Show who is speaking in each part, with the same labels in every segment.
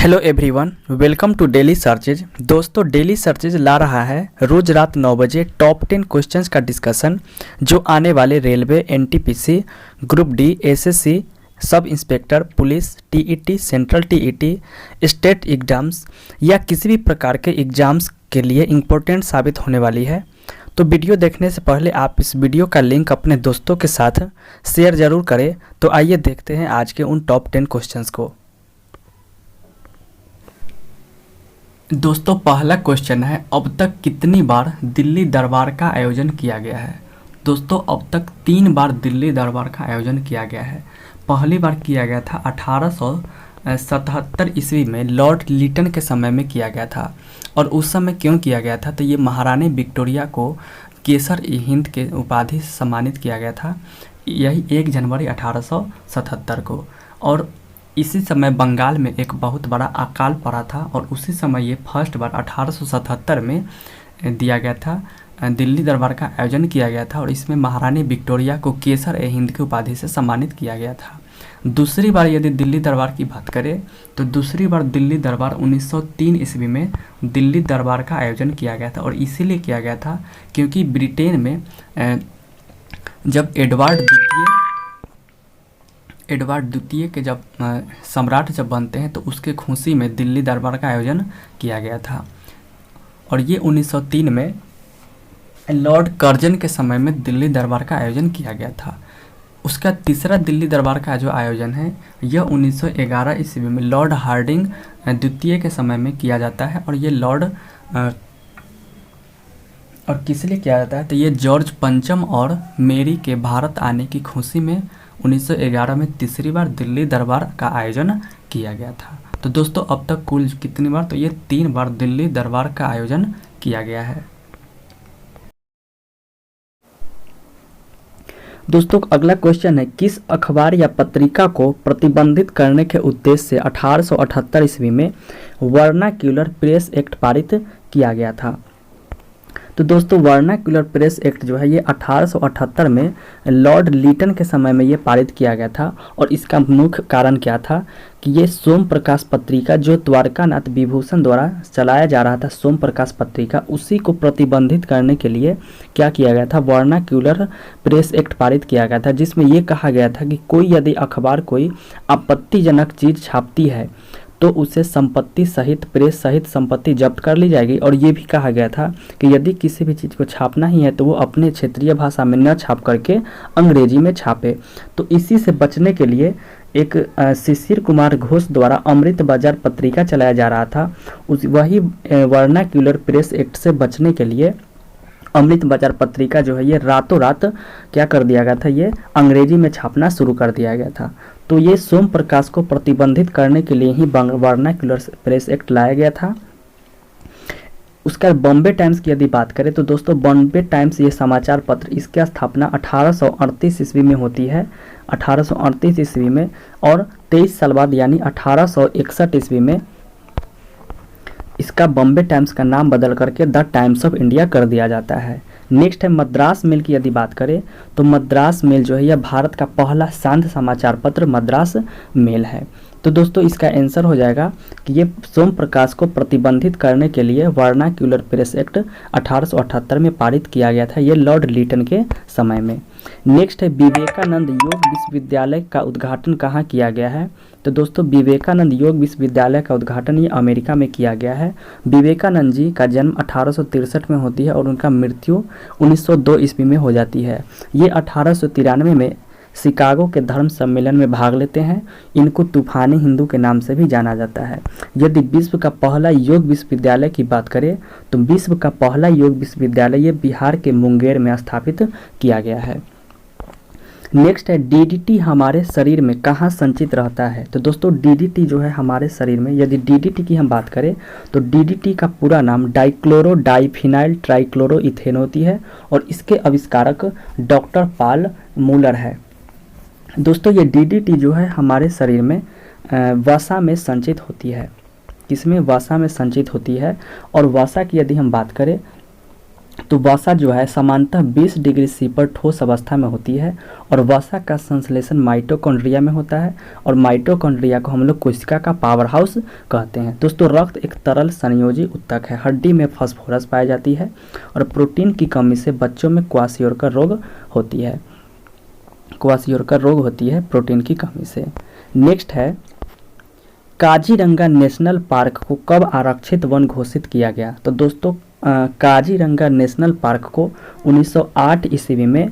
Speaker 1: Hello everyone, welcome to daily searches. दोस्तों, daily searches ला रहा है रोज़ रात 9 बजे टॉप 10 क्वेश्चंस का डिस्कशन जो आने वाले railway, NTPC, group D, SSC, sub inspector, police, TET, central TET, state exams या किसी भी प्रकार के एग्ज़ाम्स के लिए इम्पोर्टेंट साबित होने वाली है। तो वीडियो देखने से पहले आप इस वीडियो का लिंक अपने दोस्तों के साथ शेयर ज़रूर करें। तो आइए देखते हैं आज के उन टॉप 10 क्वेश्चंस को। दोस्तों, पहला क्वेश्चन है, अब तक कितनी बार दिल्ली दरबार का आयोजन किया गया है? दोस्तों, अब तक 3 बार दिल्ली दरबार का आयोजन किया गया है। पहली बार किया गया था 1877 ईस्वी में लॉर्ड लिटन के समय में किया गया था। और उस समय क्यों किया गया था? तो ये महारानी विक्टोरिया को केसर ए हिंद के उपाधि से सम्मानित किया गया था, यही 1 जनवरी 1877 को। और इसी समय बंगाल में एक बहुत बड़ा अकाल पड़ा था और उसी समय ये फर्स्ट बार 1877 में दिया गया था, दिल्ली दरबार का आयोजन किया गया था और इसमें महारानी विक्टोरिया को केसर ए हिंद की उपाधि से सम्मानित किया गया था। दूसरी बार यदि दिल्ली दरबार की बात करें तो दूसरी बार दिल्ली दरबार 1903 ईस्वी में दिल्ली दरबार का आयोजन किया गया था और इसीलिए किया गया था क्योंकि ब्रिटेन में जब एडवर्ड द्वितीय के जब सम्राट जब बनते हैं तो उसके खुशी में दिल्ली दरबार का आयोजन किया गया था। और ये 1903 में लॉर्ड कर्जन के समय में दिल्ली दरबार का आयोजन किया गया था। उसका तीसरा दिल्ली दरबार का जो आयोजन है यह 1911 ईस्वी में लॉर्ड हार्डिंग द्वितीय के समय में किया जाता है। और ये और किस लिए किया जाता है? तो ये जॉर्ज पंचम और मेरी के भारत आने की खुशी में 1911 में तीसरी बार दिल्ली दरबार का आयोजन किया गया था। तो दोस्तों, अब तक कुल कितनी बार? तो ये 3 बार दिल्ली दरबार का आयोजन किया गया है। दोस्तों, अगला क्वेश्चन है, किस अखबार या पत्रिका को प्रतिबंधित करने के उद्देश्य से 1878 ईस्वी में वर्नाक्यूलर प्रेस एक्ट पारित किया गया था? तो दोस्तों, वर्नाक्यूलर प्रेस एक्ट जो है ये 1878 में लॉर्ड लिटन के समय में ये पारित किया गया था। और इसका मुख्य कारण क्या था कि ये सोम प्रकाश पत्रिका जो द्वारकानाथ विभूषण द्वारा चलाया जा रहा था, सोम प्रकाश पत्रिका, उसी को प्रतिबंधित करने के लिए क्या किया गया था? वर्नाक्यूलर प्रेस एक्ट पारित किया गया था, जिसमें ये कहा गया था कि कोई यदि अखबार कोई आपत्तिजनक चीज़ छापती है तो उसे संपत्ति सहित, प्रेस सहित संपत्ति जब्त कर ली जाएगी। और ये भी कहा गया था कि यदि किसी भी चीज़ को छापना ही है तो वो अपने क्षेत्रीय भाषा में न छाप करके अंग्रेजी में छापे। तो इसी से बचने के लिए एक शिशिर कुमार घोष द्वारा अमृत बाजार पत्रिका चलाया जा रहा था। वही वर्नाक्यूलर प्रेस एक्ट से बचने के लिए अमृत बाजार पत्रिका जो है ये रातों रात क्या कर दिया गया था? ये अंग्रेजी में छापना शुरू कर दिया गया था। तो ये सोम प्रकाश को प्रतिबंधित करने के लिए ही वर्नाक्यूलर प्रेस एक्ट लाया गया था। उसका बॉम्बे टाइम्स की यदि बात करें तो दोस्तों, बॉम्बे टाइम्स ये समाचार पत्र, इसकी स्थापना 1838 ईस्वी में होती है, 1838 ईस्वी में। और 23 साल बाद यानी 1861 ईस्वी में इसका बॉम्बे टाइम्स का नाम बदल करके द टाइम्स ऑफ इंडिया कर दिया जाता है। नेक्स्ट है मद्रास मेल की यदि बात करें तो मद्रास मेल जो है यह भारत का पहला शांत समाचार पत्र मद्रास मेल है। तो दोस्तों, इसका आंसर हो जाएगा कि ये सोम प्रकाश को प्रतिबंधित करने के लिए वर्नाक्यूलर प्रेस एक्ट 1878 में पारित किया गया था, ये लॉर्ड लिटन के समय में। नेक्स्ट है, विवेकानंद योग विश्वविद्यालय का उद्घाटन कहाँ किया गया है? तो दोस्तों, विवेकानंद योग विश्वविद्यालय का उद्घाटन ये अमेरिका में किया गया है। विवेकानंद जी का जन्म 1863 में होती है और उनका मृत्यु 1902 ईस्वी में हो जाती है। ये 1893 में शिकागो के धर्म सम्मेलन में भाग लेते हैं। इनको तूफानी हिंदू के नाम से भी जाना जाता है। यदि विश्व का पहला योग विश्वविद्यालय की बात करें तो विश्व का पहला योग विश्वविद्यालय ये बिहार के मुंगेर में स्थापित किया गया है। नेक्स्ट है, डीडीटी हमारे शरीर में कहाँ संचित रहता है? तो दोस्तों, डीडीटी जो है हमारे शरीर में, यदि डीडीटी की हम बात करें तो डीडीटी का पूरा नाम डाइक्लोरो डाइफिनाइल ट्राइक्लोरो इथेन होती है और इसके आविष्कारक डॉक्टर पॉल मूलर है। दोस्तों, ये डीडीटी जो है हमारे शरीर में वसा में संचित होती है। किसमें? वसा में संचित होती है। और वसा की यदि हम बात करें तो वसा जो है सामान्यतः 20 डिग्री सी पर ठोस अवस्था में होती है और वसा का संश्लेषण माइटोकॉन्ड्रिया में होता है और माइटोकॉन्ड्रिया को हम लोग कोशिका का पावर हाउस कहते हैं। दोस्तों रक्त एक तरल संयोजी ऊतक है, हड्डी में फास्फोरस पाई जाती है और प्रोटीन की कमी से बच्चों में क्वाशियोरकर रोग होती है, क्वाशियोरकर रोग होती है प्रोटीन की कमी से। नेक्स्ट है काजीरंगा नेशनल पार्क को कब आरक्षित वन घोषित किया गया? तो दोस्तों काजीरंगा नेशनल पार्क को 1908 ईस्वी में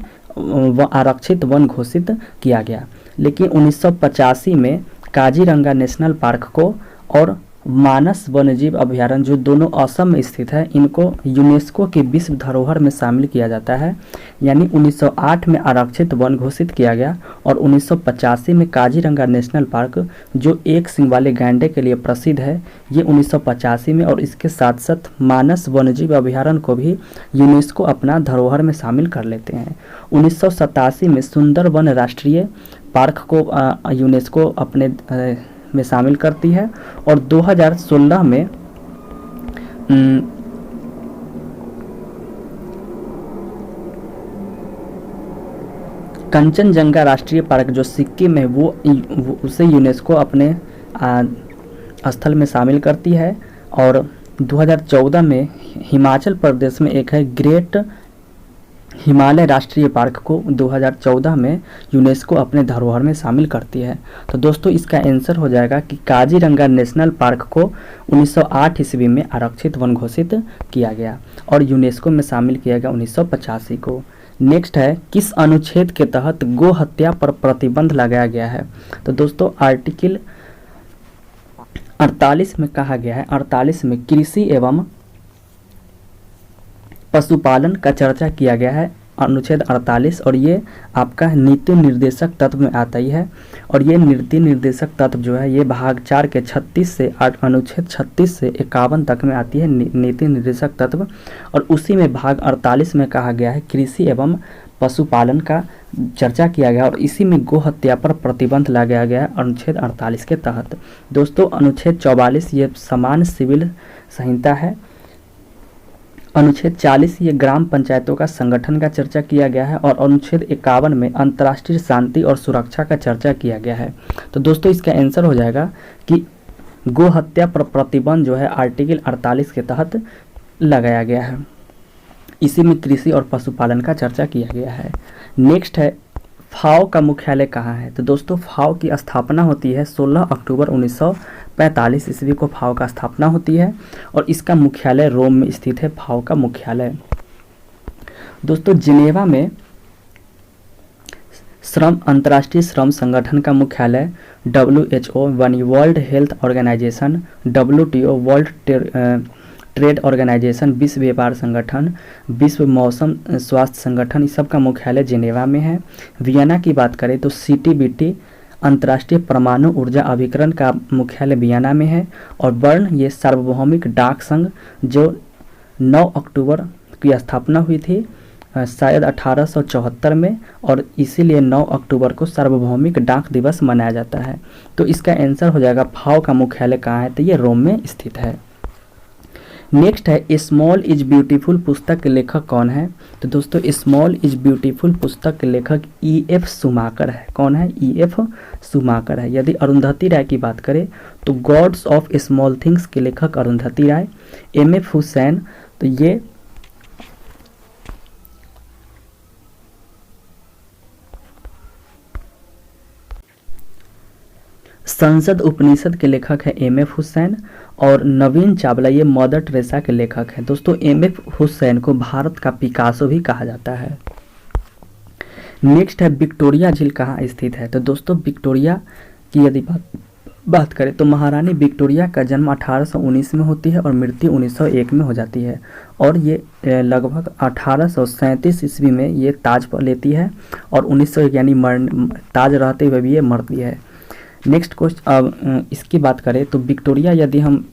Speaker 1: आरक्षित वन घोषित किया गया, लेकिन 1985 में काजीरंगा नेशनल पार्क को और मानस वन्यजीव अभयारण्य जो दोनों असम में स्थित है इनको यूनेस्को के विश्व धरोहर में शामिल किया जाता है। यानी 1908 में आरक्षित वन घोषित किया गया और 1985 में काजीरंगा नेशनल पार्क जो एक सींग वाले गैंडे के लिए प्रसिद्ध है ये 1985 में, और इसके साथ साथ मानस वन्यजीव अभयारण्य को भी यूनेस्को अपना धरोहर में शामिल कर लेते हैं। 1987 में सुंदरवन राष्ट्रीय पार्क को यूनेस्को अपने में शामिल करती है और 2016 में कंचनजंगा राष्ट्रीय पार्क जो सिक्किम में वो उसे यूनेस्को अपने स्थल में शामिल करती है। और 2014 में हिमाचल प्रदेश में एक है ग्रेट हिमालय राष्ट्रीय पार्क को 2014 में यूनेस्को अपने धरोहर में शामिल करती है। तो दोस्तों इसका आंसर हो जाएगा कि काजीरंगा नेशनल पार्क को 1908 ईस्वी में आरक्षित वन घोषित किया गया और यूनेस्को में शामिल किया गया 1985 को। नेक्स्ट है किस अनुच्छेद के तहत गो हत्या पर प्रतिबंध लगाया गया है? तो दोस्तों आर्टिकल 48 में कहा गया है, 48 में कृषि एवं पशुपालन का चर्चा किया गया है, अनुच्छेद 48, और ये आपका नीति निर्देशक तत्व में आता ही है। और ये नीति निर्देशक तत्व जो है ये भाग 4 के 36 से अनुच्छेद 36 से 51 तक में आती है नीति निर्देशक तत्व, और उसी में भाग 48 में कहा गया है कृषि एवं पशुपालन का चर्चा किया गया और इसी में गो हत्या पर प्रतिबंध लगाया गया है अनुच्छेद 48 के तहत। दोस्तों अनुच्छेद 44 ये समान सिविल संहिता है। अनुच्छेद 40 ये ग्राम पंचायतों का संगठन का चर्चा किया गया है और अनुच्छेद 51 में अंतर्राष्ट्रीय शांति और सुरक्षा का चर्चा किया गया है। तो दोस्तों इसका आंसर हो जाएगा कि गो हत्या पर प्रतिबंध जो है आर्टिकल 48 के तहत लगाया गया है, इसी में कृषि और पशुपालन का चर्चा किया गया है। नेक्स्ट है फाओ का मुख्यालय कहाँ है? तो दोस्तों फाओ की स्थापना होती है 16 अक्टूबर 1945 ईस्वी को फाओ का स्थापना होती है और इसका मुख्यालय रोम में स्थित है। फाओ का मुख्यालय दोस्तों जिनेवा में अंतर्राष्ट्रीय श्रम संगठन का मुख्यालय WHO world health organisation, WTO world trade organisation, विश्व व्यापार संगठन, विश्व मौसम स्वास्थ्य संगठन, इस सब का मुख्यालय जिनेवा में है। वियना की बात करें तो CTBT अंतर्राष्ट्रीय परमाणु ऊर्जा अभिकरण का मुख्यालय वियना में है। और बर्न ये सार्वभौमिक डाक संघ जो 9 अक्टूबर की स्थापना हुई थी शायद 1874 में, और इसीलिए 9 अक्टूबर को सार्वभौमिक डाक दिवस मनाया जाता है। तो इसका आंसर हो जाएगा फाओ का मुख्यालय कहाँ है? तो ये रोम में स्थित है। नेक्स्ट है स्मॉल इज ब्यूटीफुल पुस्तक के लेखक कौन है? तो दोस्तों स्मॉल इज ब्यूटीफुल पुस्तक के लेखक EF सुमाकर है। कौन है? EF सुमाकर है। यदि अरुंधति राय की बात करें तो गॉड्स ऑफ स्मॉल थिंग्स के लेखक अरुंधति राय। MF हुसैन तो ये संसद उपनिषद के लेखक है MF हुसैन। और नवीन चावला ये मदर टेरेसा के लेखक हैं। दोस्तों MF हुसैन को भारत का पिकासो भी कहा जाता है। नेक्स्ट है विक्टोरिया झील कहाँ स्थित है? तो दोस्तों विक्टोरिया की यदि बात करें तो महारानी विक्टोरिया का जन्म 1819 में होती है और मृत्यु 1901 में हो जाती है और ये लगभग 1837 ईस्वी में ये ताज पर लेती है और 1901 यानी ताज रहते हुए भी ये मरती है। नेक्स्ट क्वेश्चन अब इसकी बात करें तो विक्टोरिया, यदि हम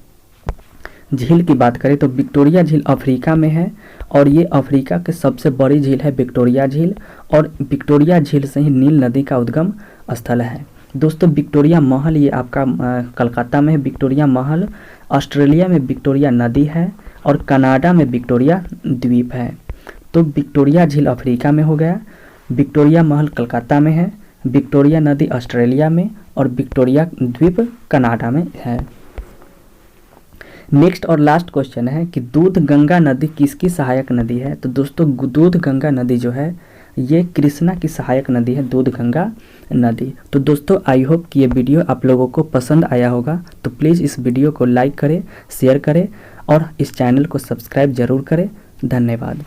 Speaker 1: झील की बात करें तो विक्टोरिया झील अफ्रीका में है और ये अफ्रीका के सबसे बड़ी झील है विक्टोरिया झील, और विक्टोरिया झील से ही नील नदी का उद्गम स्थल है। दोस्तों विक्टोरिया महल ये आपका कलकत्ता में है विक्टोरिया महल, ऑस्ट्रेलिया में विक्टोरिया नदी है और कनाडा में विक्टोरिया द्वीप है। तो विक्टोरिया झील अफ्रीका में हो गया, विक्टोरिया महल कलकत्ता में है, विक्टोरिया नदी ऑस्ट्रेलिया में और विक्टोरिया द्वीप कनाडा में है। नेक्स्ट और लास्ट क्वेश्चन है कि दूध गंगा नदी किसकी सहायक नदी है। तो दोस्तों दूध गंगा नदी जो है ये कृष्णा की सहायक नदी है, दूध गंगा नदी। तो दोस्तों आई होप कि ये वीडियो आप लोगों को पसंद आया होगा। तो प्लीज़ इस वीडियो को लाइक करें, शेयर करें और इस चैनल को सब्सक्राइब जरूर करें। धन्यवाद।